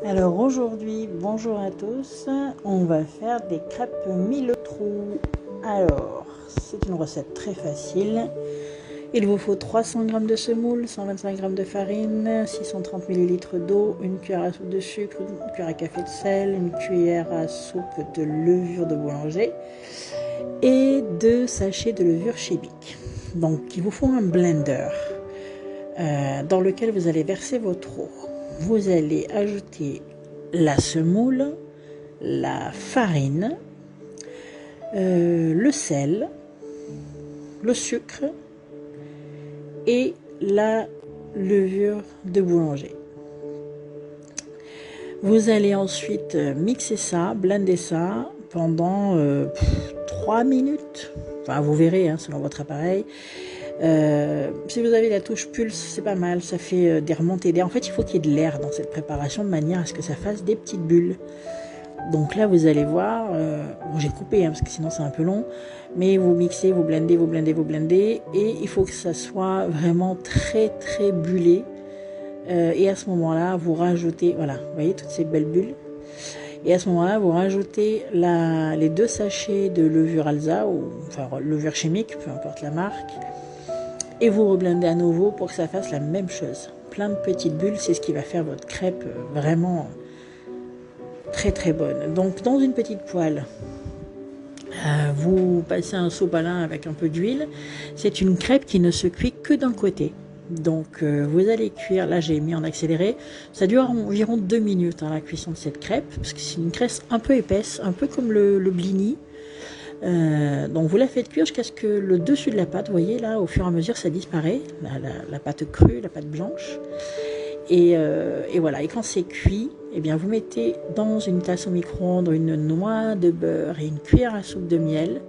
Alors aujourd'hui, bonjour à tous, on va faire des crêpes mille trous. Alors, c'est une recette très facile. Il vous faut 300 g de semoule, 125 g de farine, 630 ml d'eau, une cuillère à soupe de sucre, une cuillère à café de sel, une cuillère à soupe de levure de boulanger et 2 sachets de levure chimique. Donc, il vous faut un blender dans lequel vous allez verser votre eau. Vous allez ajouter la semoule, la farine, le sel, le sucre et la levure de boulanger. Vous allez ensuite mixer ça, blender ça pendant 3 minutes. Enfin, vous verrez selon votre appareil. Si vous avez la touche pulse, c'est pas mal, ça fait des remontées d'air. En fait, il faut qu'il y ait de l'air dans cette préparation de manière à ce que ça fasse des petites bulles. Donc là, vous allez voir, bon, j'ai coupé parce que sinon c'est un peu long, mais vous mixez, vous blendez, vous blendez, vous blendez, et il faut que ça soit vraiment très très bullé. Et à ce moment-là, vous rajoutez, voilà, vous voyez toutes ces belles bulles. Et à ce moment-là, vous rajoutez les 2 sachets de levure Alza, ou enfin levure chimique, peu importe la marque, et vous reblendez à nouveau pour que ça fasse la même chose. Plein de petites bulles, c'est ce qui va faire votre crêpe vraiment très très bonne. Donc dans une petite poêle, vous passez un sopalin avec un peu d'huile. C'est une crêpe qui ne se cuit que d'un côté. Donc vous allez cuire, là j'ai mis en accéléré, ça dure environ 2 minutes la cuisson de cette crêpe, parce que c'est une crêpe un peu épaisse, un peu comme le blini. Donc vous la faites cuire jusqu'à ce que le dessus de la pâte, vous voyez là, au fur et à mesure ça disparaît, la pâte crue, la pâte blanche. Et voilà, et quand c'est cuit, eh bien vous mettez dans une tasse au micro-ondes une noix de beurre et une cuillère à soupe de miel.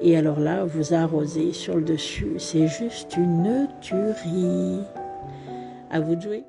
Et alors là, vous arrosez sur le dessus. C'est juste une tuerie. À vous de jouer.